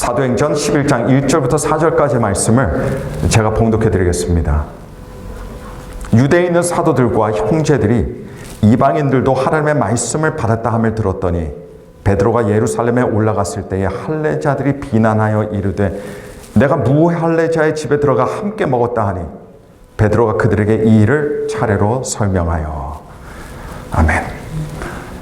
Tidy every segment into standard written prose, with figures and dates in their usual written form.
사도행전 11장 1절부터 4절까지의 말씀을 제가 봉독해 드리겠습니다. 유대에 있는 사도들과 형제들이 이방인들도 하나님의 말씀을 받았다 함을 들었더니 베드로가 예루살렘에 올라갔을 때에 할례자들이 비난하여 이르되 내가 무할례자의 집에 들어가 함께 먹었다 하니 베드로가 그들에게 이 일을 차례로 설명하여. 아멘.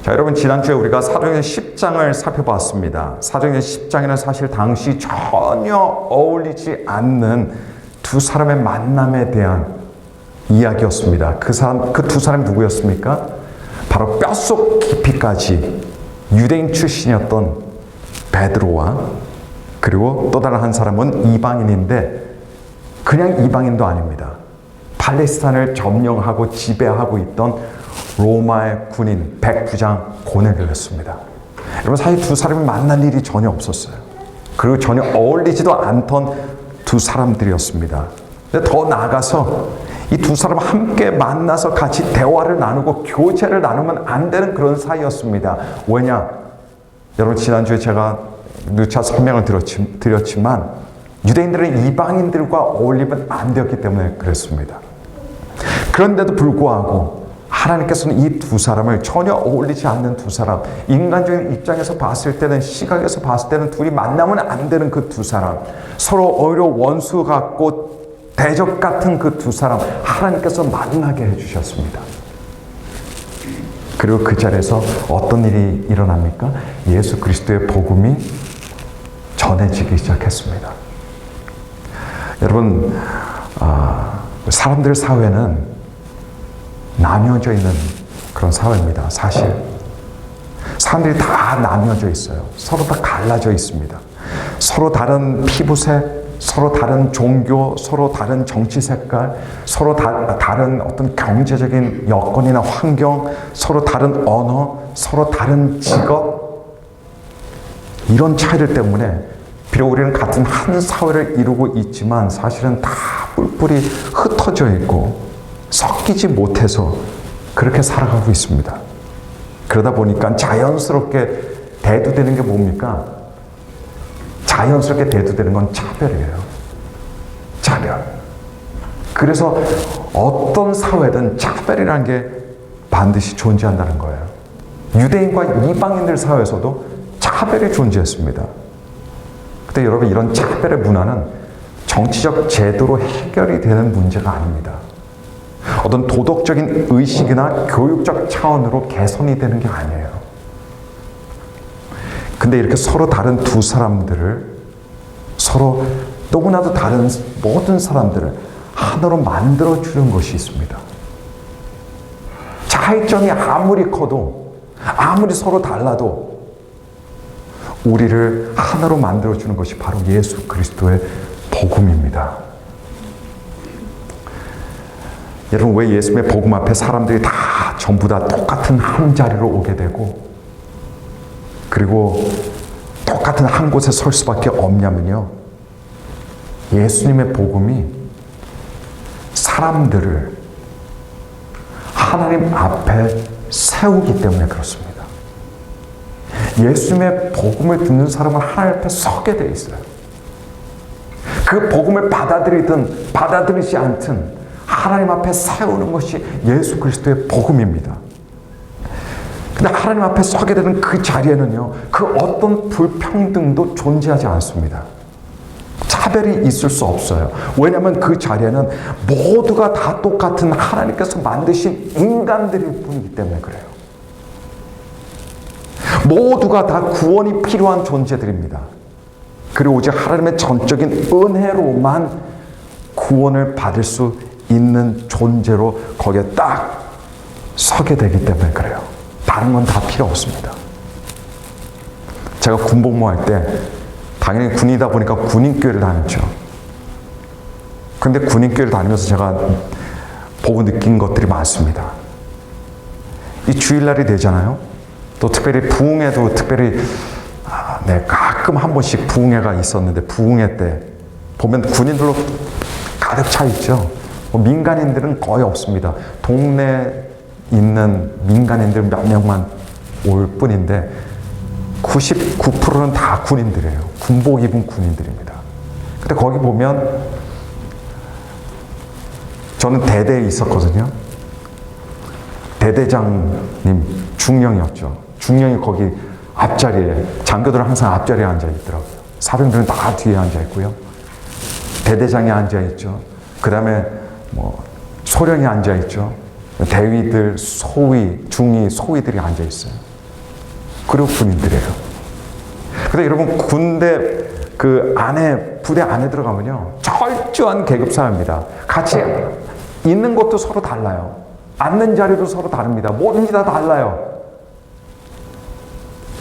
자, 여러분, 지난주에 우리가 사도행전 10장을 살펴봤습니다. 사도행전 10장에는 사실 당시 전혀 어울리지 않는 두 사람의 만남에 대한 이야기였습니다. 그 두 사람이 누구였습니까? 바로 뼛속 깊이까지 유대인 출신이었던 베드로와 그리고 또 다른 한 사람은 이방인인데 그냥 이방인도 아닙니다. 팔레스타인을 점령하고 지배하고 있던 로마의 군인 백부장 고넬료였습니다. 여러분, 사실 두 사람이 만날 일이 전혀 없었어요. 그리고 전혀 어울리지도 않던 두 사람들이었습니다. 근데 더 나아가서 이 두 사람 함께 만나서 같이 대화를 나누고 교제를 나누면 안 되는 그런 사이였습니다. 왜냐? 여러분, 지난주에 제가 누차 설명을 드렸지만 유대인들은 이방인들과 어울리면 안 되었기 때문에 그랬습니다. 그런데도 불구하고 하나님께서는 이 두 사람을 전혀 어울리지 않는 두 사람, 인간적인 입장에서 봤을 때는, 시각에서 봤을 때는 둘이 만나면 안 되는 그 두 사람, 서로 오히려 원수 같고 대적 같은 그 두 사람, 하나님께서 만나게 해주셨습니다. 그리고 그 자리에서 어떤 일이 일어납니까? 예수 그리스도의 복음이 전해지기 시작했습니다. 여러분, 사람들 사회는 나뉘어져 있는 그런 사회입니다. 사실 사람들이 다 나뉘어져 있어요. 서로 다 갈라져 있습니다. 서로 다른 피부색, 서로 다른 종교, 서로 다른 정치 색깔, 서로 다른 어떤 경제적인 여건이나 환경, 서로 다른 언어, 서로 다른 직업, 이런 차이들 때문에 비록 우리는 같은 한 사회를 이루고 있지만 사실은 다 뿔뿔이 흩어져 있고 섞이지 못해서 그렇게 살아가고 있습니다. 그러다 보니까 자연스럽게 대두되는 게 뭡니까? 자연스럽게 대두되는 건 차별이에요. 차별. 그래서 어떤 사회든 차별이라는 게 반드시 존재한다는 거예요. 유대인과 이방인들 사회에서도 차별이 존재했습니다. 근데 여러분, 이런 차별의 문화는 정치적 제도로 해결이 되는 문제가 아닙니다. 어떤 도덕적인 의식이나 교육적 차원으로 개선이 되는 게 아니에요. 근데 이렇게 서로 다른 두 사람들을, 서로 너무나도 다른 모든 사람들을 하나로 만들어주는 것이 있습니다. 차이점이 아무리 커도, 아무리 서로 달라도 우리를 하나로 만들어주는 것이 바로 예수 그리스도의 복음입니다. 여러분, 왜 예수님의 복음 앞에 사람들이 다 전부 다 똑같은 한 자리로 오게 되고 그리고 똑같은 한 곳에 설 수밖에 없냐면요, 예수님의 복음이 사람들을 하나님 앞에 세우기 때문에 그렇습니다. 예수님의 복음을 듣는 사람은 하나님 앞에 서게 돼 있어요. 그 복음을 받아들이든 받아들이지 않든 하나님 앞에 세우는 것이 예수 그리스도의 복음입니다. 근데 하나님 앞에 서게 되는 그 자리에는요, 그 어떤 불평등도 존재하지 않습니다. 차별이 있을 수 없어요. 왜냐하면 그 자리에는 모두가 다 똑같은 하나님께서 만드신 인간들일 뿐이기 때문에 그래요. 모두가 다 구원이 필요한 존재들입니다. 그리고 오직 하나님의 전적인 은혜로만 구원을 받을 수 있는 존재로 거기에 딱 서게 되기 때문에 그래요. 다른 건 다 필요 없습니다. 제가 군복무할 때 당연히 군이다 보니까 군인교회를 다녔죠. 근데 군인교회를 다니면서 제가 보고 느낀 것들이 많습니다. 이 주일날이 되잖아요. 또 특별히 부흥회도 특별히 가끔 한 번씩 부흥회가 있었는데 부흥회 때 보면 군인들로 가득 차 있죠. 민간인들은 거의 없습니다. 동네에 있는 민간인들 몇 명만 올 뿐인데 99%는 다 군인들이에요. 군복 입은 군인들입니다. 근데 거기 보면 저는 대대에 있었거든요. 대대장님 중령이었죠. 중령이 거기 앞자리에, 장교들은 항상 앞자리에 앉아 있더라고요. 사병들은 다 뒤에 앉아 있고요. 대대장이 앉아 있죠. 그 다음에 소령이 앉아 있죠. 대위들, 소위, 중위, 소위들이 앉아 있어요. 그리고 군인들이에요. 근데 여러분, 군대 그 안에, 부대 안에 들어가면요, 철저한 계급 사회입니다. 같이 있는 것도 서로 달라요. 앉는 자리도 서로 다릅니다. 뭐든지 다 달라요.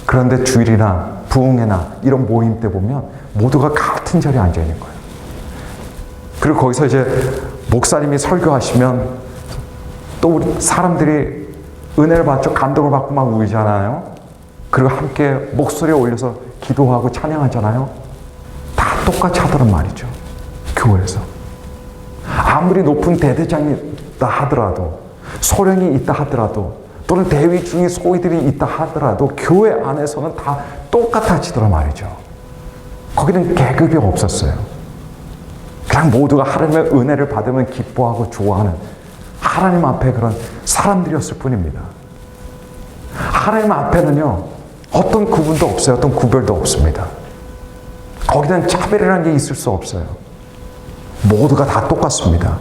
그런데 주일이나 부흥회나 이런 모임 때 보면 모두가 같은 자리에 앉아 있는 거예요. 그리고 거기서 이제 목사님이 설교하시면 또 우리 사람들이 은혜를 받죠. 감동을 받고 막 울잖아요. 그리고 함께 목소리에 올려서 기도하고 찬양하잖아요. 다 똑같이 하더란 말이죠. 교회에서. 아무리 높은 대대장이 있다 하더라도, 소령이 있다 하더라도, 또는 대위 중에 소위들이 있다 하더라도 교회 안에서는 다 똑같아지더란 말이죠. 거기는 계급이 없었어요. 그냥 모두가 하나님의 은혜를 받으면 기뻐하고 좋아하는 하나님 앞에 그런 사람들이었을 뿐입니다. 하나님 앞에는요, 어떤 구분도 없어요. 어떤 구별도 없습니다. 거기는 차별이라는 게 있을 수 없어요. 모두가 다 똑같습니다.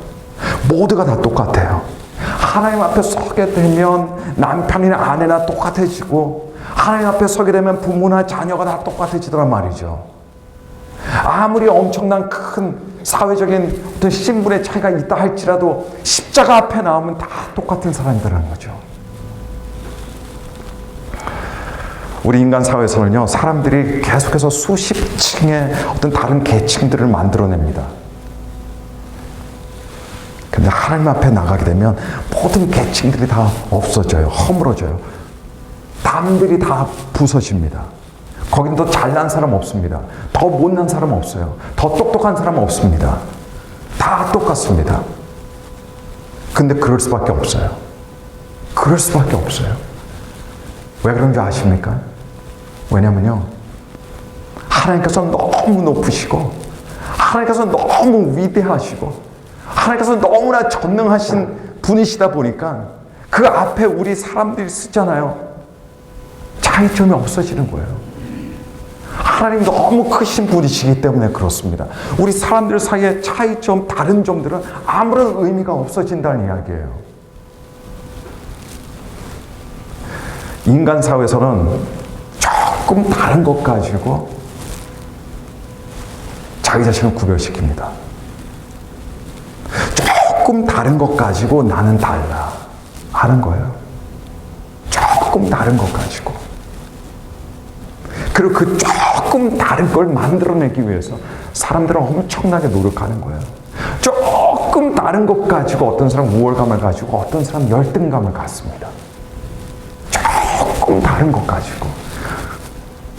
모두가 다 똑같아요. 하나님 앞에 서게 되면 남편이나 아내나 똑같아지고, 하나님 앞에 서게 되면 부모나 자녀가 다 똑같아지더란 말이죠. 아무리 엄청난 큰 사회적인 어떤 신분의 차이가 있다 할지라도 십자가 앞에 나오면 다 똑같은 사람이라는 거죠. 우리 인간 사회에서는요, 사람들이 계속해서 수십 층의 어떤 다른 계층들을 만들어냅니다. 근데 하나님 앞에 나가게 되면 모든 계층들이 다 없어져요. 허물어져요. 담들이 다 부서집니다. 거긴 더 잘난 사람 없습니다. 더 못난 사람 없어요. 더 똑똑한 사람 없습니다. 다 똑같습니다. 근데 그럴 수밖에 없어요. 그럴 수밖에 없어요. 왜 그런지 아십니까? 왜냐면요, 하나님께서 너무 높으시고, 하나님께서 너무 위대하시고, 하나님께서 너무나 전능하신 분이시다 보니까 그 앞에 우리 사람들이 쓰잖아요. 차이점이 없어지는 거예요. 하나님 너무 크신 분이시기 때문에 그렇습니다. 우리 사람들 사이에 차이점, 다른 점들은 아무런 의미가 없어진다는 이야기예요. 인간 사회에서는 조금 다른 것 가지고 자기 자신을 구별시킵니다. 조금 다른 것 가지고 나는 달라 하는 거예요. 조금 다른 것 가지고. 그리고 그 조금 다른 걸 만들어내기 위해서 사람들은 엄청나게 노력하는 거예요. 조금 다른 것 가지고 어떤 사람 우월감을 가지고 어떤 사람 열등감을 갖습니다. 조금 다른 것 가지고.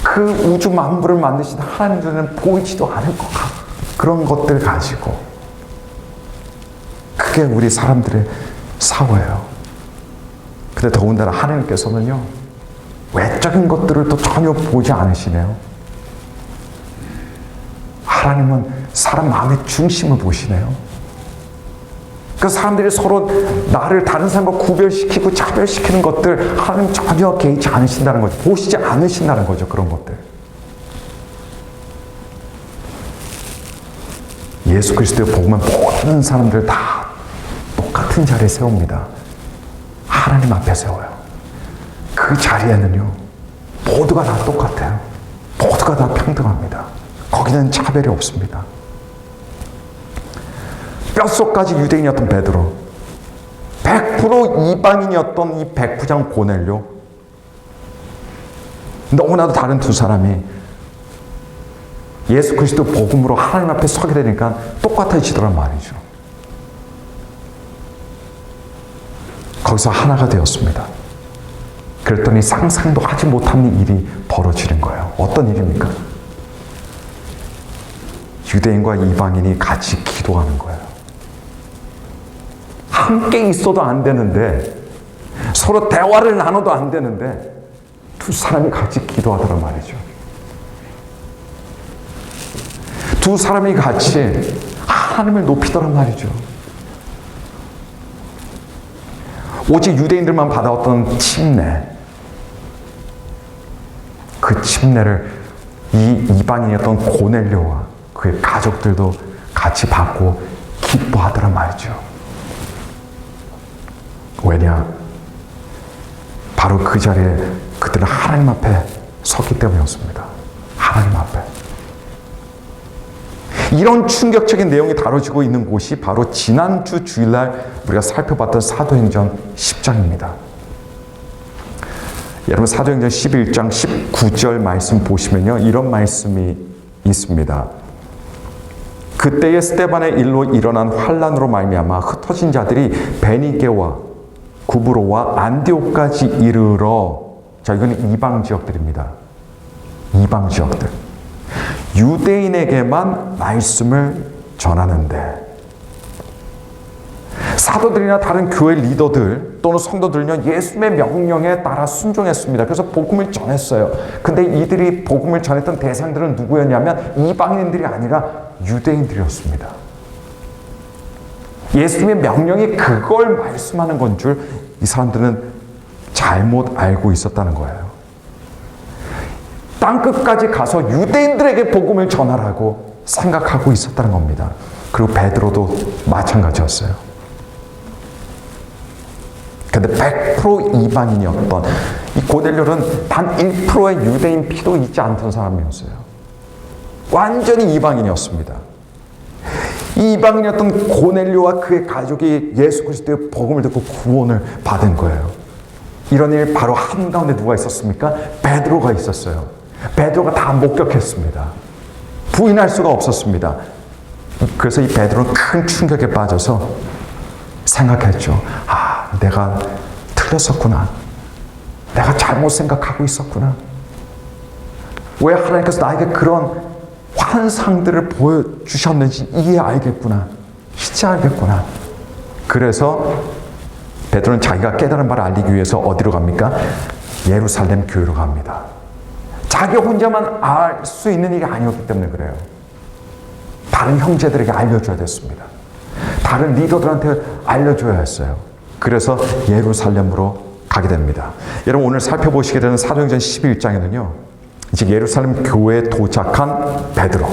그 우주 만물을 만드신 하나님들은 보이지도 않을 것 같고 그런 것들 가지고. 그게 우리 사람들의 사고예요. 근데 더군다나 하나님께서는요, 외적인 것들을 또 전혀 보지 않으시네요. 하나님은 사람 마음의 중심을 보시네요. 그 사람들이 서로 나를 다른 사람과 구별시키고 차별시키는 것들 하나님 전혀 개의치 않으신다는 거죠. 보시지 않으신다는 거죠. 그런 것들. 예수 그리스도의 복음은 모든 사람들 다 똑같은 자리에 세웁니다. 하나님 앞에 세워요. 그 자리에는요, 모두가 다 똑같아요. 모두가 다 평등합니다. 거기는 차별이 없습니다. 뼛속까지 유대인이었던 베드로, 100% 이방인이었던 이 백부장 고넬료, 너무나도 다른 두 사람이 예수 그리스도 복음으로 하나님 앞에 서게 되니까 똑같아지더란 말이죠. 거기서 하나가 되었습니다. 그랬더니 상상도 하지 못한 일이 벌어지는 거예요. 어떤 일입니까? 유대인과 이방인이 같이 기도하는 거예요. 함께 있어도 안 되는데, 서로 대화를 나눠도 안 되는데, 두 사람이 같이 기도하더란 말이죠. 두 사람이 같이 하나님을 높이더란 말이죠. 오직 유대인들만 받아왔던 침례, 그 침례를 이 이방인이었던 고넬료와 그의 가족들도 같이 받고 기뻐하더란 말이죠. 왜냐? 바로 그 자리에 그들은 하나님 앞에 섰기 때문이었습니다. 하나님 앞에. 이런 충격적인 내용이 다뤄지고 있는 곳이 바로 지난주 주일날 우리가 살펴봤던 사도행전 10장입니다. 여러분 사도행전 11장 19절 말씀 보시면요, 이런 말씀이 있습니다. 그때의 스데반의 일로 일어난 환란으로 말미암아 흩어진 자들이 베니게와 구브로와 안디옥까지 이르러, 자 이거는 이방 지역들입니다. 이방 지역들. 유대인에게만 말씀을 전하는데, 사도들이나 다른 교회 리더들 또는 성도들은요, 예수님의 명령에 따라 순종했습니다. 그래서 복음을 전했어요. 근데 이들이 복음을 전했던 대상들은 누구였냐면 이방인들이 아니라 유대인들이었습니다. 예수님의 명령이 그걸 말씀하는 건 줄 이 사람들은 잘못 알고 있었다는 거예요. 땅끝까지 가서 유대인들에게 복음을 전하라고 생각하고 있었다는 겁니다. 그리고 베드로도 마찬가지였어요. 근데 100% 이방인이었던 이 고넬료는 단 1%의 유대인 피도 있지 않던 사람이었어요. 완전히 이방인이었습니다. 이 이방인이었던 고넬료와 그의 가족이 예수 그리스도의 복음을 듣고 구원을 받은 거예요. 이런 일 바로 한가운데 누가 있었습니까? 베드로가 있었어요. 베드로가 다 목격했습니다. 부인할 수가 없었습니다. 그래서 이 베드로는 큰 충격에 빠져서 생각했죠. 아, 내가 틀렸었구나. 내가 잘못 생각하고 있었구나. 왜 하나님께서 나에게 그런 환상들을 보여주셨는지 이제 알겠구나. 이제 알겠구나. 그래서 베드로는 자기가 깨달은 바를 알리기 위해서 어디로 갑니까? 예루살렘 교회로 갑니다. 자기 혼자만 알 수 있는 일이 아니었기 때문에 그래요. 다른 형제들에게 알려줘야 됐습니다. 다른 리더들한테 알려줘야 했어요. 그래서 예루살렘으로 가게 됩니다. 여러분 오늘 살펴보시게 되는 사도행전 11장에는요. 이제 예루살렘 교회에 도착한 베드로.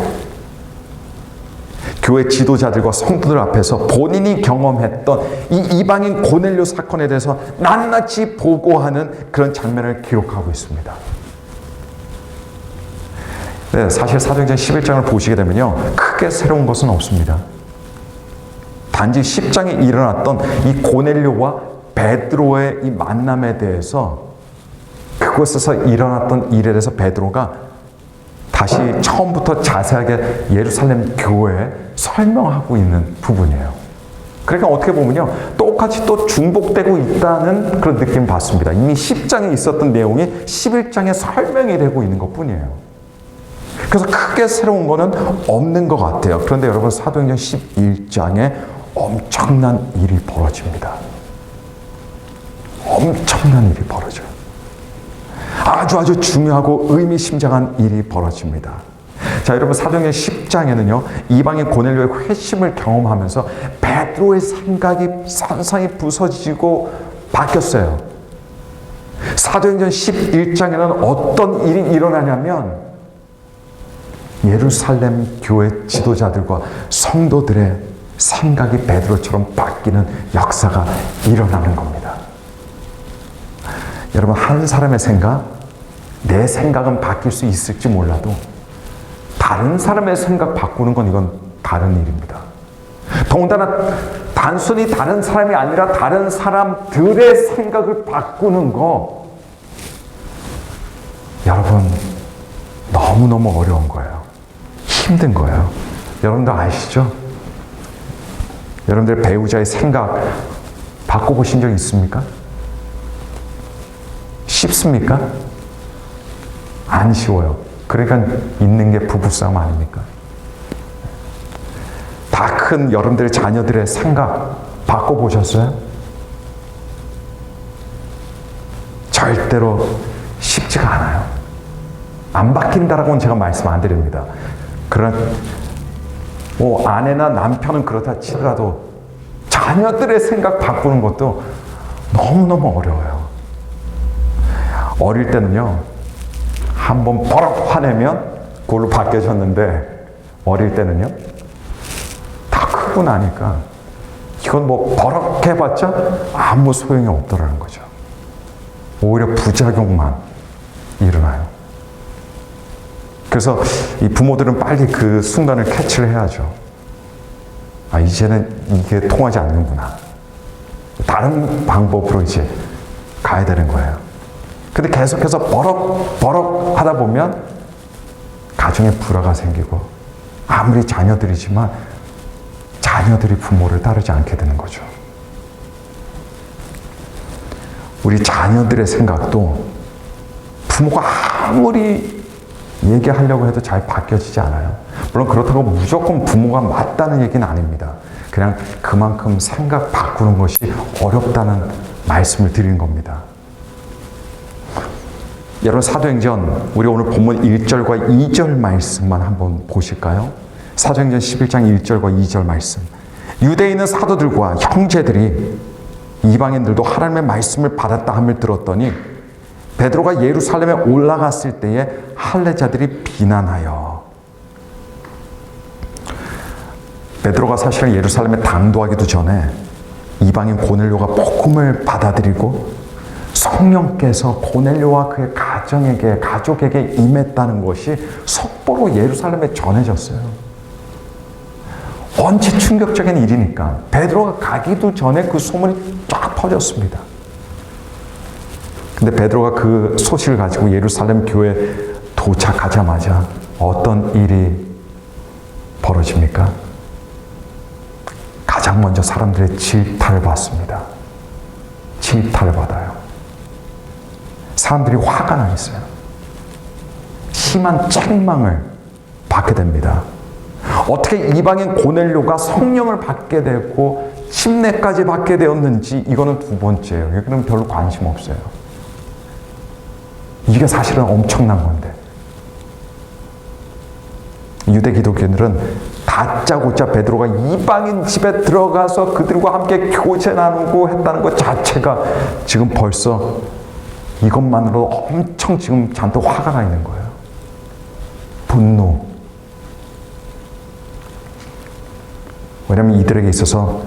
교회 지도자들과 성도들 앞에서 본인이 경험했던 이 이방인 고넬료 사건에 대해서 낱낱이 보고하는 그런 장면을 기록하고 있습니다. 네, 사실 사도행전 11장을 보시게 되면요, 크게 새로운 것은 없습니다. 단지 10장에 일어났던 이 고넬료와 베드로의 이 만남에 대해서, 그곳에서 일어났던 일에 대해서 베드로가 다시 처음부터 자세하게 예루살렘 교회에 설명하고 있는 부분이에요. 그러니까 어떻게 보면요, 똑같이 또 중복되고 있다는 그런 느낌을 받습니다. 이미 10장에 있었던 내용이 11장에 설명이 되고 있는 것 뿐이에요. 그래서 크게 새로운 거는 없는 것 같아요. 그런데 여러분 사도행전 11장에 엄청난 일이 벌어집니다. 엄청난 일이 벌어져요. 아주 중요하고 의미심장한 일이 벌어집니다. 자, 여러분 사도행전 10장에는요, 이방인 고넬료의 회심을 경험하면서 베드로의 생각이 산산이 부서지고 바뀌었어요. 사도행전 11장에는 어떤 일이 일어나냐면 예루살렘 교회 지도자들과 성도들의 생각이 베드로처럼 바뀌는 역사가 일어나는 겁니다. 여러분 한 사람의 생각, 내 생각은 바뀔 수 있을지 몰라도 다른 사람의 생각 바꾸는 건 이건 다른 일입니다. 더군다나 단순히 다른 사람이 아니라 다른 사람들의 생각을 바꾸는 거, 여러분 너무너무 어려운 거예요. 힘든 거예요. 여러분들 아시죠? 여러분들 배우자의 생각 바꿔보신 적 있습니까? 쉽습니까? 안 쉬워요. 그러니까 있는 게 부부싸움 아닙니까? 다 큰 여러분들의 자녀들의 생각 바꿔보셨어요? 절대로 쉽지가 않아요. 안 바뀐다라고는 제가 말씀 안 드립니다. 그런 아내나 남편은 그렇다 치더라도 자녀들의 생각 바꾸는 것도 너무너무 어려워요. 어릴 때는요, 한번 버럭 화내면 그걸로 바뀌어졌는데, 어릴 때는요, 다 크고 나니까 이건 뭐 버럭 해봤자 아무 소용이 없더라는 거죠. 오히려 부작용만 일어나요. 그래서 이 부모들은 빨리 그 순간을 캐치를 해야죠. 이제는 이게 통하지 않는구나. 다른 방법으로 이제 가야 되는 거예요. 근데 계속해서 버럭 하다 보면 가정에 불화가 생기고, 아무리 자녀들이지만 자녀들이 부모를 따르지 않게 되는 거죠. 우리 자녀들의 생각도 부모가 아무리 얘기하려고 해도 잘 바뀌어지지 않아요. 물론 그렇다고 무조건 부모가 맞다는 얘기는 아닙니다. 그냥 그만큼 생각 바꾸는 것이 어렵다는 말씀을 드리는 겁니다. 여러분, 사도행전 우리 오늘 본문 1절과 2절 말씀만 한번 보실까요? 사도행전 11장 1절과 2절 말씀. 유대에 있는 사도들과 형제들이 이방인들도 하나님의 말씀을 받았다 함을 들었더니 베드로가 예루살렘에 올라갔을 때에 할례자들이 비난하여. 베드로가 사실은 예루살렘에 당도하기도 전에 이방인 고넬료가 복음을 받아들이고 성령께서 고넬료와 그의 가족에게 임했다는 것이 속보로 예루살렘에 전해졌어요. 원체 충격적인 일이니까 베드로가 가기도 전에 그 소문이 쫙 퍼졌습니다. 근데 베드로가 그 소식을 가지고 예루살렘 교회에 도착하자마자 어떤 일이 벌어집니까? 가장 먼저 사람들의 질타를 받습니다. 질타를 받아요. 사람들이 화가 나 있어요. 심한 책망을 받게 됩니다. 어떻게 이방인 고넬료가 성령을 받게 되고 침례까지 받게 되었는지, 이거는 두 번째예요. 이거는 별로 관심 없어요. 이게 사실은 엄청난 건데, 유대 기독교인들은 다짜고짜 베드로가 이방인 집에 들어가서 그들과 함께 교제 나누고 했다는 것 자체가 지금 벌써 이것만으로 엄청 지금 잔뜩 화가 나 있는 거예요. 분노. 왜냐하면 이들에게 있어서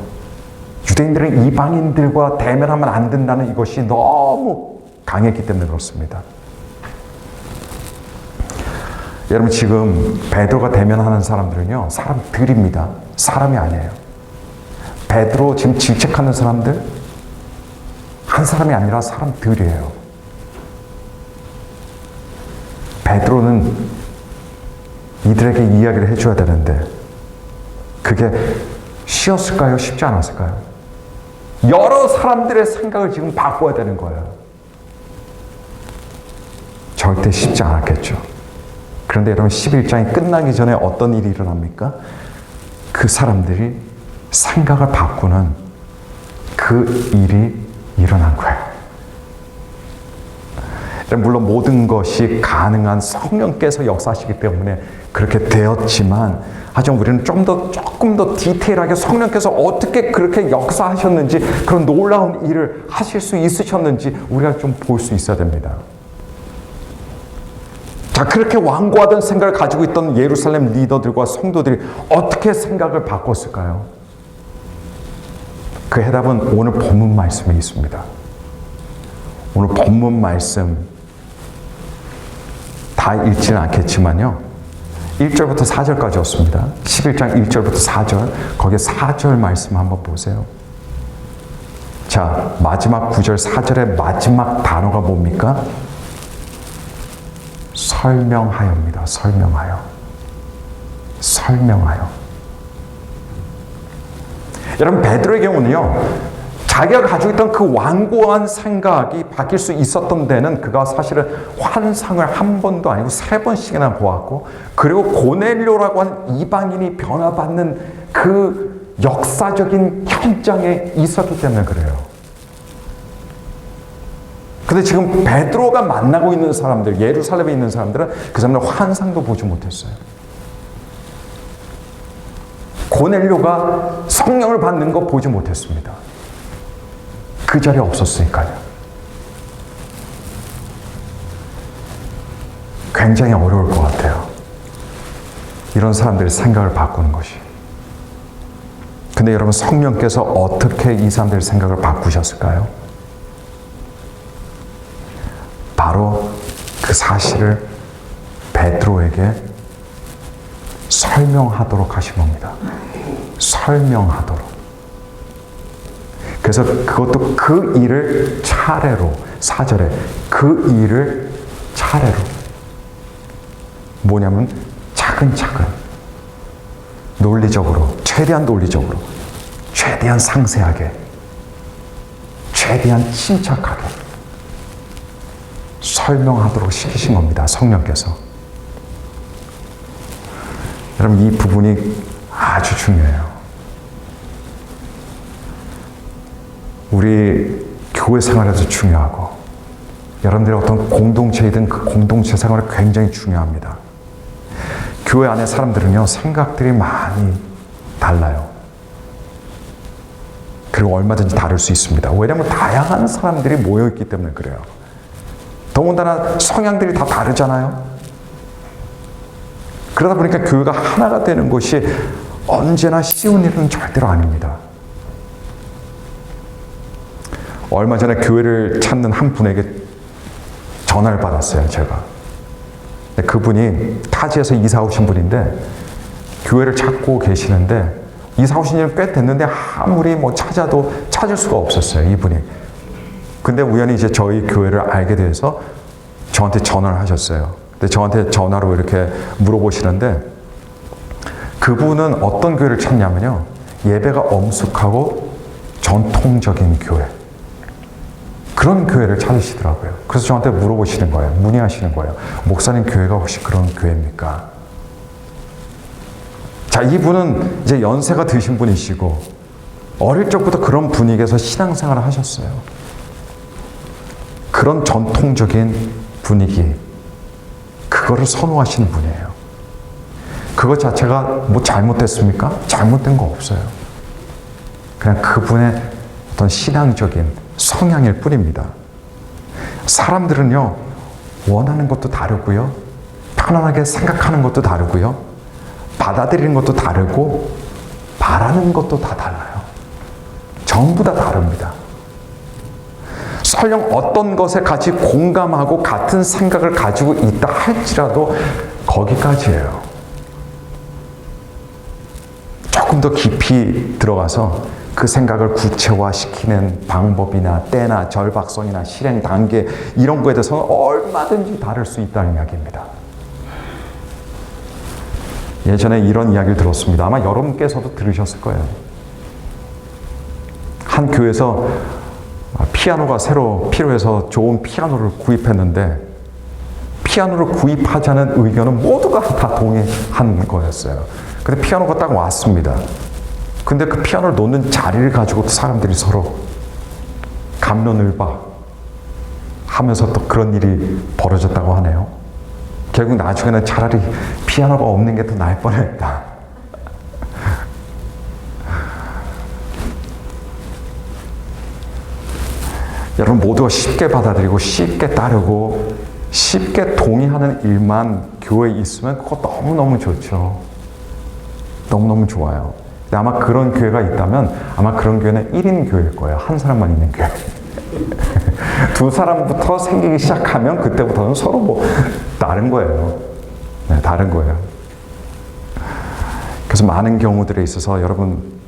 유대인들은 이방인들과 대면하면 안 된다는 이것이 너무 강했기 때문에 그렇습니다. 여러분, 지금 베드로가 대면하는 사람들은요, 사람들입니다. 사람이 아니에요. 베드로 지금 질책하는 사람들 한 사람이 아니라 사람들이에요. 베드로는 이들에게 이야기를 해줘야 되는데 그게 쉬웠을까요? 쉽지 않았을까요? 여러 사람들의 생각을 지금 바꿔야 되는 거예요. 절대 쉽지 않았겠죠. 그런데 여러분, 11장이 끝나기 전에 어떤 일이 일어납니까? 그 사람들이 생각을 바꾸는 그 일이 일어난 거예요. 물론 모든 것이 가능한 성령께서 역사하시기 때문에 그렇게 되었지만, 하지만 우리는 조금 더 디테일하게 성령께서 어떻게 그렇게 역사하셨는지, 그런 놀라운 일을 하실 수 있으셨는지 우리가 좀 볼 수 있어야 됩니다. 자, 그렇게 완고하던 생각을 가지고 있던 예루살렘 리더들과 성도들이 어떻게 생각을 바꿨을까요? 그 해답은 오늘 본문 말씀에 있습니다. 오늘 본문 말씀 다 읽지는 않겠지만요, 1절부터 4절까지였습니다. 11장 1절부터 4절, 거기에 4절 말씀 한번 보세요. 자, 마지막 9절 4절의 마지막 단어가 뭡니까? 설명하여입니다. 설명하여. 여러분, 베드로의 경우는요, 자기가 가지고 있던 그 완고한 생각이 바뀔 수 있었던 데는 그가 사실은 환상을 한 번도 아니고 3번씩이나 보았고, 그리고 고넬료라고 하는 이방인이 변화받는 그 역사적인 현장에 있었기 때문에 그래요. 근데 근데 지금 베드로가 만나고 있는 사람들, 예루살렘에 있는 사람들은 그 사람들 환상도 보지 못했어요. 고넬료가 성령을 받는 거 보지 못했습니다. 그 자리에 없었으니까요. 굉장히 어려울 것 같아요. 이런 사람들의 생각을 바꾸는 것이. 근데 여러분, 성령께서 어떻게 이 사람들의 생각을 바꾸셨을까요? 바로 그 사실을 베드로에게 설명하도록 하신 겁니다. 설명하도록. 그래서 그것도 그 일을 차례로, 4절에 그 일을 차례로. 뭐냐면 차근차근, 논리적으로, 최대한 논리적으로, 최대한 상세하게, 최대한 침착하게 설명하도록 시키신 겁니다. 성령께서. 여러분, 이 부분이 아주 중요해요. 우리 교회 생활에도 중요하고, 여러분들의 어떤 공동체이든 그 공동체 생활이 굉장히 중요합니다. 교회 안에 사람들은요, 생각들이 많이 달라요. 그리고 얼마든지 다를 수 있습니다. 왜냐하면 다양한 사람들이 모여있기 때문에 그래요. 더군다나 성향들이 다 다르잖아요. 그러다 보니까 교회가 하나가 되는 것이 언제나 쉬운 일은 절대로 아닙니다. 얼마 전에 교회를 찾는 한 분에게 전화를 받았어요, 제가. 그분이 타지에서 이사 오신 분인데 교회를 찾고 계시는데, 이사 오신 지는 꽤 됐는데 아무리 찾아도 찾을 수가 없었어요, 이분이. 근데 우연히 이제 저희 교회를 알게 돼서 저한테 전화를 하셨어요. 근데 저한테 전화로 이렇게 물어보시는데, 그분은 어떤 교회를 찾냐면요, 예배가 엄숙하고 전통적인 교회, 그런 교회를 찾으시더라고요. 그래서 저한테 물어보시는 거예요. 문의하시는 거예요. 목사님, 교회가 혹시 그런 교회입니까? 자, 이분은 이제 연세가 드신 분이시고 어릴 적부터 그런 분위기에서 신앙생활을 하셨어요. 그런 전통적인 분위기, 그거를 선호하시는 분이에요. 그것 자체가 뭐 잘못됐습니까? 잘못된 거 없어요. 그냥 그분의 어떤 신앙적인 성향일 뿐입니다. 사람들은요, 원하는 것도 다르고요, 편안하게 생각하는 것도 다르고요, 받아들이는 것도 다르고, 바라는 것도 다 달라요. 전부 다 다릅니다. 설령 어떤 것에 같이 공감하고 같은 생각을 가지고 있다 할지라도 거기까지예요. 조금 더 깊이 들어가서 그 생각을 구체화시키는 방법이나 때나 절박성이나 실행 단계, 이런 거에 대해서는 얼마든지 다를 수 있다는 이야기입니다. 예전에 이런 이야기를 들었습니다. 아마 여러분께서도 들으셨을 거예요. 한 교회에서 피아노가 새로 필요해서 좋은 피아노를 구입했는데, 피아노를 구입하자는 의견은 모두가 다 동의한 거였어요. 근데 피아노가 딱 왔습니다. 근데 그 피아노를 놓는 자리를 가지고 사람들이 서로 갑론을박 하면서 또 그런 일이 벌어졌다고 하네요. 결국 나중에는 차라리 피아노가 없는 게 더 나을 뻔했다. 여러분, 모두가 쉽게 받아들이고 쉽게 따르고 쉽게 동의하는 일만 교회에 있으면 그거 너무너무 좋죠. 너무너무 좋아요. 근데 아마 그런 교회가 있다면 아마 그런 교회는 1인 교회일 거예요. 한 사람만 있는 교회. 두 사람부터 생기기 시작하면 그때부터는 서로 다른 거예요. 네, 다른 거예요. 그래서 많은 경우들에 있어서 여러분,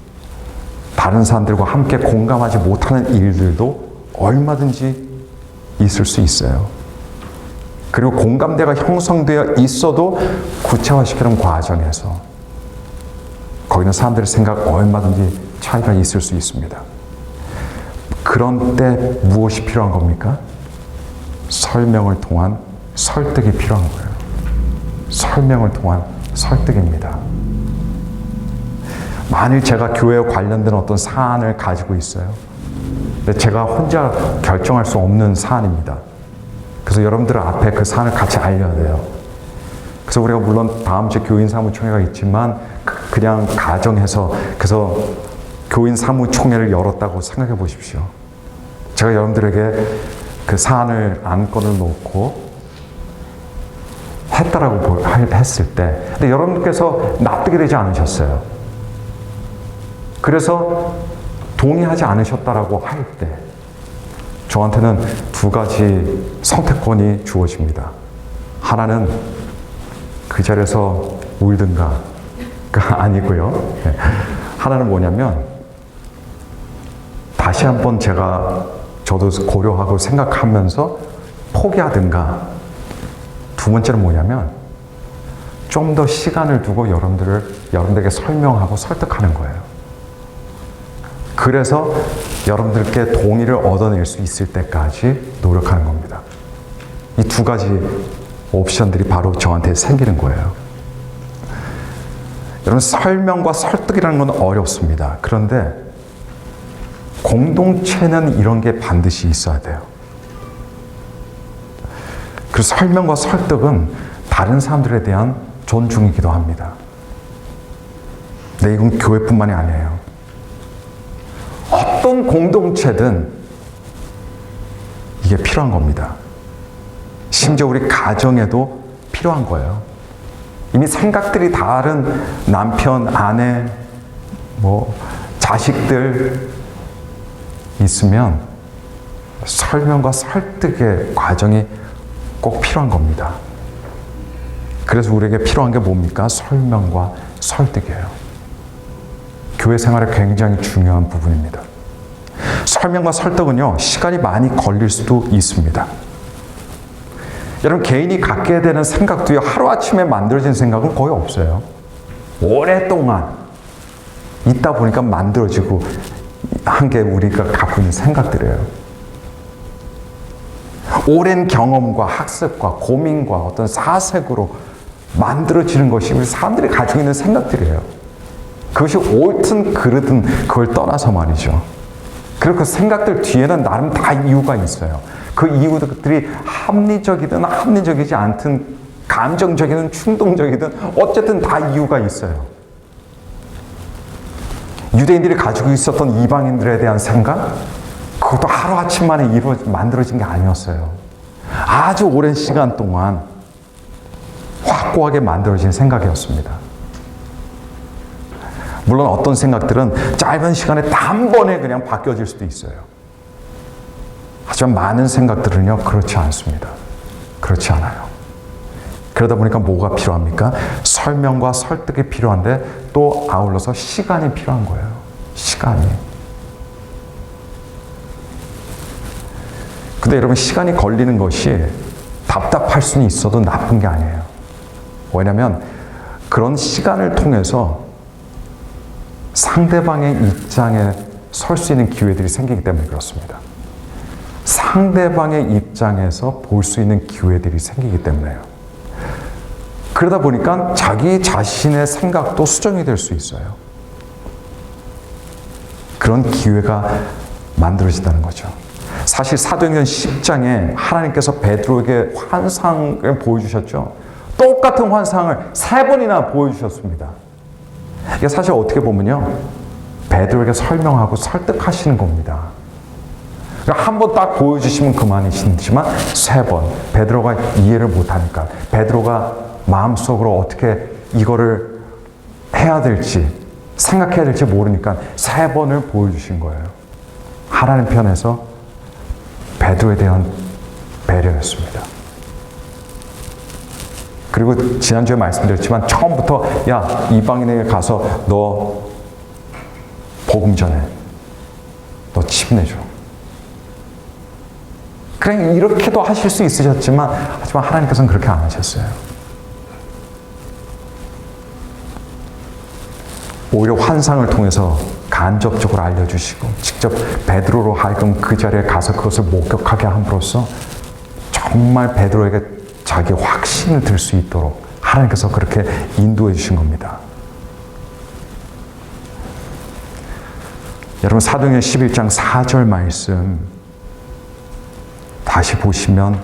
다른 사람들과 함께 공감하지 못하는 일들도 얼마든지 있을 수 있어요. 그리고 공감대가 형성되어 있어도 구체화시키는 과정에서 거기는 사람들의 생각 얼마든지 차이가 있을 수 있습니다. 그런 때 무엇이 필요한 겁니까? 설명을 통한 설득이 필요한 거예요. 설명을 통한 설득입니다. 만일 제가 교회와 관련된 어떤 사안을 가지고 있어요. 근데 제가 혼자 결정할 수 없는 사안입니다. 그래서 여러분들 앞에 그 사안을 같이 알려야 돼요. 그래서 우리가 물론 다음 주에 교인 사무총회가 있지만 그냥 가정해서 그래서 교인 사무총회를 열었다고 생각해 보십시오. 제가 여러분들에게 그 사안을 안건을 놓고 했다라고 했을 때, 근데 여러분들께서 납득이 되지 않으셨어요. 그래서 동의하지 않으셨다라고 할 때, 저한테는 두 가지 선택권이 주어집니다. 하나는 그 자리에서 울든가가 아니고요. 하나는 뭐냐면, 다시 한번 저도 고려하고 생각하면서 포기하든가, 두 번째는 뭐냐면 좀 더 시간을 두고 여러분들에게 설명하고 설득하는 거예요. 그래서 여러분들께 동의를 얻어낼 수 있을 때까지 노력하는 겁니다. 이 두 가지 옵션들이 바로 저한테 생기는 거예요. 여러분, 설명과 설득이라는 건 어렵습니다. 그런데 공동체는 이런 게 반드시 있어야 돼요. 그 설명과 설득은 다른 사람들에 대한 존중이기도 합니다. 네, 이건 교회뿐만이 아니에요. 어떤 공동체든 이게 필요한 겁니다. 심지어 우리 가정에도 필요한 거예요. 이미 생각들이 다른 남편, 아내, 자식들 있으면 설명과 설득의 과정이 꼭 필요한 겁니다. 그래서 우리에게 필요한 게 뭡니까? 설명과 설득이에요. 교회 생활에 굉장히 중요한 부분입니다. 설명과 설득은요, 시간이 많이 걸릴 수도 있습니다. 여러분, 개인이 갖게 되는 생각도요, 하루아침에 만들어진 생각은 거의 없어요. 오랫동안 있다 보니까 만들어지고 한 게 우리가 갖고 있는 생각들이에요. 오랜 경험과 학습과 고민과 어떤 사색으로 만들어지는 것이 우리 사람들이 가지고 있는 생각들이에요. 그것이 옳든 그르든 그걸 떠나서 말이죠. 그리고 그 생각들 뒤에는 나름 다 이유가 있어요. 그 이유들이 합리적이든 합리적이지 않든 감정적이든 충동적이든 어쨌든 다 이유가 있어요. 유대인들이 가지고 있었던 이방인들에 대한 생각, 그것도 하루아침 만에 만들어진 게 아니었어요. 아주 오랜 시간 동안 확고하게 만들어진 생각이었습니다. 물론 어떤 생각들은 짧은 시간에 단번에 그냥 바뀌어질 수도 있어요. 하지만 많은 생각들은요, 그렇지 않습니다. 그렇지 않아요. 그러다 보니까 뭐가 필요합니까? 설명과 설득이 필요한데 또 아울러서 시간이 필요한 거예요. 시간이. 근데 여러분, 시간이 걸리는 것이 답답할 수는 있어도 나쁜 게 아니에요. 왜냐하면 그런 시간을 통해서 상대방의 입장에 설 수 있는 기회들이 생기기 때문에 그렇습니다. 상대방의 입장에서 볼 수 있는 기회들이 생기기 때문에요. 그러다 보니까 자기 자신의 생각도 수정이 될 수 있어요. 그런 기회가 만들어진다는 거죠. 사실 사도행전 10장에 하나님께서 베드로에게 환상을 보여주셨죠. 똑같은 환상을 3번이나 보여주셨습니다. 이게 사실 어떻게 보면요, 베드로에게 설명하고 설득하시는 겁니다. 한 번 딱 보여주시면 그만이시지만 3번, 베드로가 이해를 못하니까, 베드로가 마음속으로 어떻게 이거를 해야 될지, 생각해야 될지 모르니까 3번을 보여주신 거예요. 하나님 편에서 베드로에 대한 배려였습니다. 그리고 지난주에 말씀드렸지만 처음부터 야, 이방인에게 가서 너 복음 전해. 너 침내줘. 그냥 이렇게도 하실 수 있으셨지만 하지만 하나님께서는 그렇게 안 하셨어요. 오히려 환상을 통해서 간접적으로 알려주시고 직접 베드로로 하여금 그 자리에 가서 그것을 목격하게 함으로써 정말 베드로에게 자기 확신을 들 수 있도록 하나님께서 그렇게 인도해 주신 겁니다. 여러분 사도행전 11장 4절 말씀 다시 보시면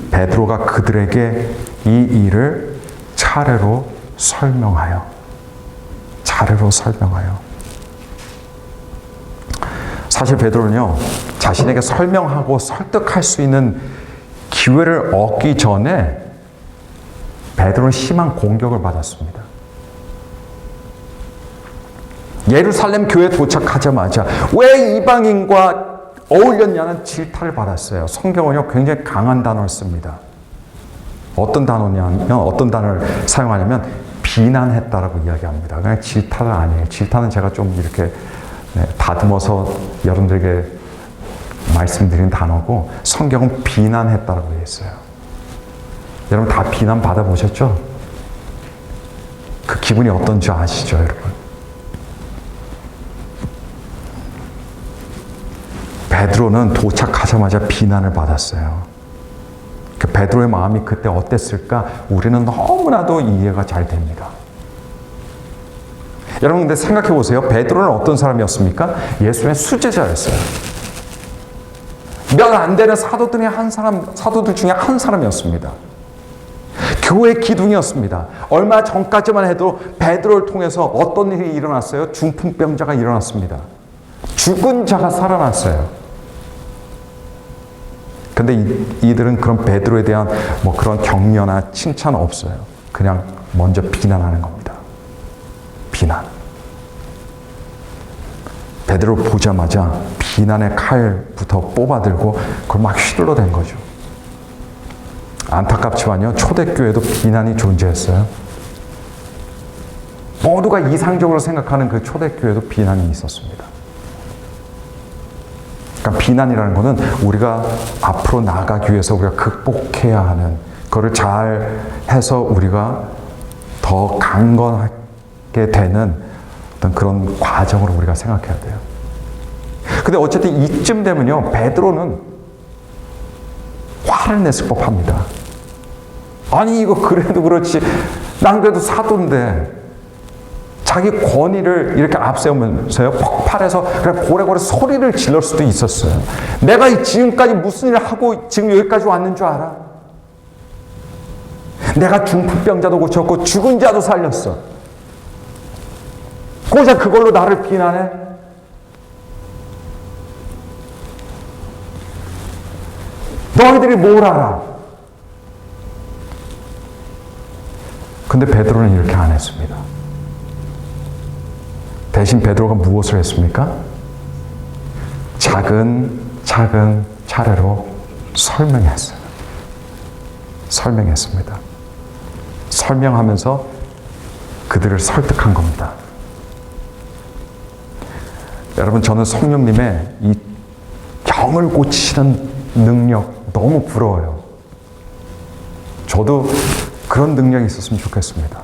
베드로가 그들에게 이 일을 차례로 설명하여 사실 베드로는요 자신에게 설명하고 설득할 수 있는 기회를 얻기 전에 베드로는 심한 공격을 받았습니다. 예루살렘 교회에 도착하자마자 왜 이방인과 어울렸냐는 질타를 받았어요. 성경은요 굉장히 강한 단어를 씁니다. 어떤 단어를 사용하냐면 비난했다라고 이야기합니다. 그냥 질타는 아니에요. 질타는 제가 좀 이렇게 다듬어서 여러분들에게 말씀드린 단어고 성경은 비난했다라고 했어요. 여러분 다 비난 받아보셨죠? 그 기분이 어떤지 아시죠, 여러분? 베드로는 도착하자마자 비난을 받았어요. 그 베드로의 마음이 그때 어땠을까? 우리는 너무나도 이해가 잘 됩니다. 여러분 근데 생각해 보세요. 베드로는 어떤 사람이었습니까? 예수의 수제자였어요. 몇 안 되는 사도들 중에 한 사람이었습니다. 교회 기둥이었습니다. 얼마 전까지만 해도 베드로를 통해서 어떤 일이 일어났어요? 중풍병자가 일어났습니다. 죽은 자가 살아났어요. 근데 이들은 그런 베드로에 대한 뭐 그런 격려나 칭찬 없어요. 그냥 먼저 비난하는 겁니다. 비난. 베드로 보자마자 비난의 칼부터 뽑아들고 그걸 막 휘둘러댄 거죠. 안타깝지만요, 초대교회도 비난이 존재했어요. 모두가 이상적으로 생각하는 그 초대교회도 비난이 있었습니다. 그러니까 비난이라는 것은 우리가 앞으로 나아가기 위해서 우리가 극복해야 하는, 그거를 잘 해서 우리가 더 강건하게 되는 어떤 그런 과정으로 우리가 생각해야 돼요. 근데 어쨌든 이쯤 되면요, 베드로는 화를 냈을 법합니다. 아니 이거 그래도 그렇지, 난 그래도 사도인데, 자기 권위를 이렇게 앞세우면서요, 폭발해서 그냥 고래고래 소리를 질렀을 수도 있었어요. 내가 지금까지 무슨 일을 하고 지금 여기까지 왔는 줄 알아? 내가 중풍병자도 고쳤고 죽은 자도 살렸어. 고작 그걸로 나를 비난해? 너희들이 뭘 알아? 근데 베드로는 이렇게 안 했습니다. 대신 베드로가 무엇을 했습니까? 작은 차례로 설명했어요. 설명했습니다. 설명하면서 그들을 설득한 겁니다. 여러분, 저는 성령님의 이 병을 고치시는 능력 너무 부러워요. 저도 그런 능력이 있었으면 좋겠습니다.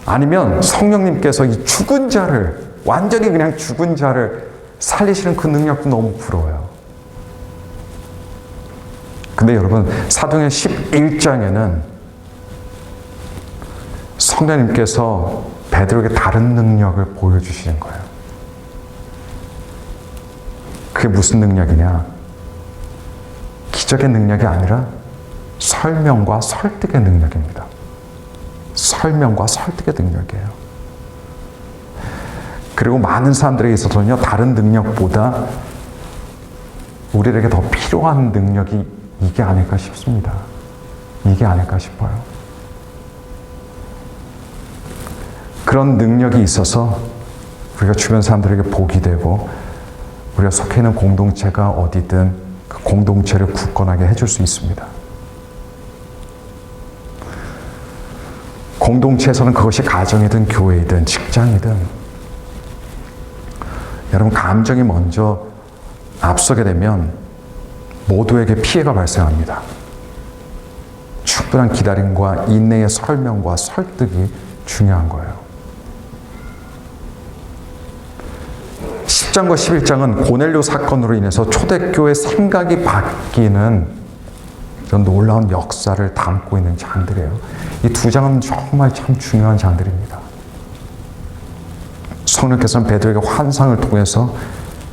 아니면 성령님께서 이 죽은 자를, 완전히 그냥 죽은 자를 살리시는 그 능력도 너무 부러워요. 근데 여러분, 사도행전 11장에는 성령님께서 베드로에게 다른 능력을 보여주시는 거예요. 그게 무슨 능력이냐? 기적의 능력이 아니라 설명과 설득의 능력입니다. 설명과 설득의 능력이에요. 그리고 많은 사람들에게 있어서는요, 다른 능력보다 우리에게 더 필요한 능력이 이게 아닐까 싶습니다. 이게 아닐까 싶어요. 그런 능력이 있어서 우리가 주변 사람들에게 복이 되고, 우리가 속해 있는 공동체가 어디든 그 공동체를 굳건하게 해줄 수 있습니다. 공동체에서는 그것이 가정이든 교회이든 직장이든, 여러분, 감정이 먼저 앞서게 되면 모두에게 피해가 발생합니다. 충분한 기다림과 인내의 설명과 설득이 중요한 거예요. 10장과 11장은 고넬료 사건으로 인해서 초대교회 생각이 바뀌는 이런 놀라운 역사를 담고 있는 장들이에요. 이 두 장은 정말 참 중요한 장들입니다. 성령께서는 베드로에게 환상을 통해서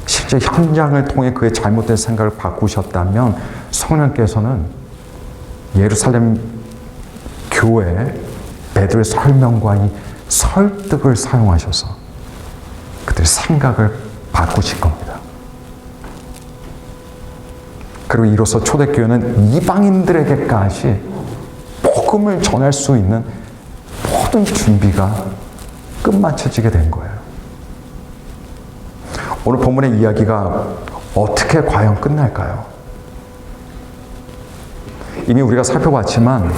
실제 현장을 통해 그의 잘못된 생각을 바꾸셨다면 성령께서는 예루살렘 교회 베드로의 설명과 이 설득을 사용하셔서 그들의 생각을 바꾸실 겁니다. 그리고 이로써 초대교회는 이방인들에게까지 복음을 전할 수 있는 모든 준비가 끝마쳐지게 된 거예요. 오늘 본문의 이야기가 어떻게 과연 끝날까요? 이미 우리가 살펴봤지만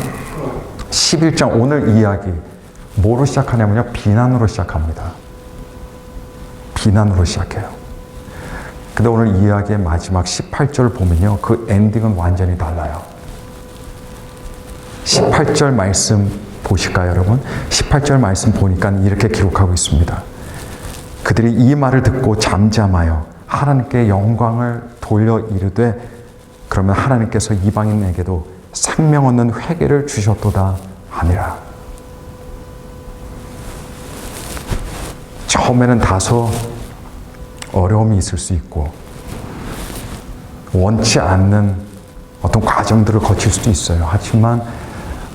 11장 오늘 이야기 뭐로 시작하냐면요. 비난으로 시작합니다. 비난으로 시작해요. 근데 오늘 이야기의 마지막 18절을 보면요. 그 엔딩은 완전히 달라요. 18절 말씀 보실까요, 여러분? 18절 말씀 보니까 이렇게 기록하고 있습니다. 그들이 이 말을 듣고 잠잠하여 하나님께 영광을 돌려 이르되 그러면 하나님께서 이방인에게도 생명 얻는 회개를 주셨도다 하니라. 처음에는 다소 어려움이 있을 수 있고 원치 않는 어떤 과정들을 거칠 수도 있어요. 하지만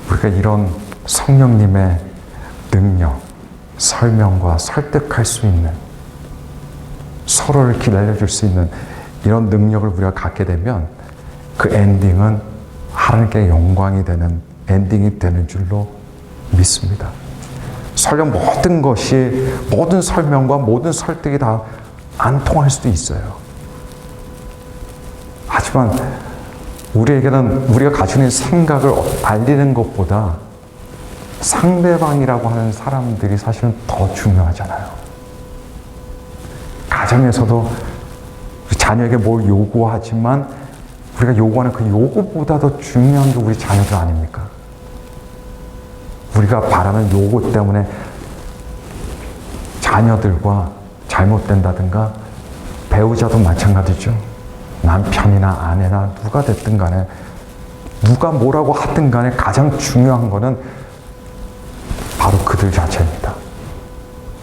우리가 이런 성령님의 능력, 설명과 설득할 수 있는, 서로를 기다려줄 수 있는 이런 능력을 우리가 갖게 되면 그 엔딩은 하나님께 영광이 되는 엔딩이 되는 줄로 믿습니다. 설령 모든 것이, 모든 설명과 모든 설득이 다 안 통할 수도 있어요. 하지만 우리에게는 우리가 가지고 있는 생각을 알리는 것보다 상대방이라고 하는 사람들이 사실은 더 중요하잖아요. 가정에서도 자녀에게 뭘 요구하지만 우리가 요구하는 그 요구보다 더 중요한 게 우리 자녀들 아닙니까? 우리가 바라는 요구 때문에 자녀들과 잘못된다든가 배우자도 마찬가지죠. 남편이나 아내나 누가 됐든 간에 누가 뭐라고 하든 간에 가장 중요한 거는 바로 그들 자체입니다.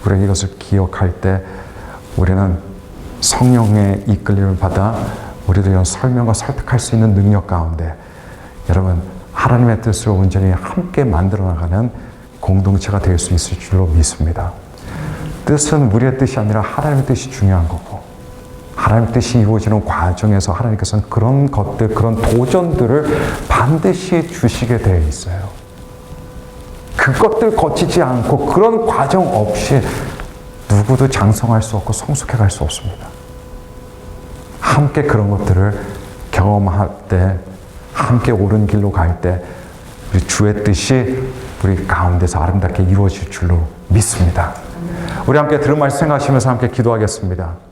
우리가 이것을 기억할 때 우리는 성령의 이끌림을 받아 우리도 이런 설명과 설득할 수 있는 능력 가운데 여러분 하나님의 뜻을 온전히 함께 만들어 나가는 공동체가 될 수 있을 줄로 믿습니다. 뜻은 우리의 뜻이 아니라 하나님의 뜻이 중요한 거고 하나님의 뜻이 이루어지는 과정에서 하나님께서는 그런 것들, 그런 도전들을 반드시 주시게 되어 있어요. 그것들 거치지 않고 그런 과정 없이 누구도 장성할 수 없고 성숙해 갈 수 없습니다. 함께 그런 것들을 경험할 때, 함께 옳은 길로 갈 때 우리 주의 뜻이 우리 가운데서 아름답게 이루어질 줄로 믿습니다. 우리 함께 들은 말씀 생각하시면서 함께 기도하겠습니다.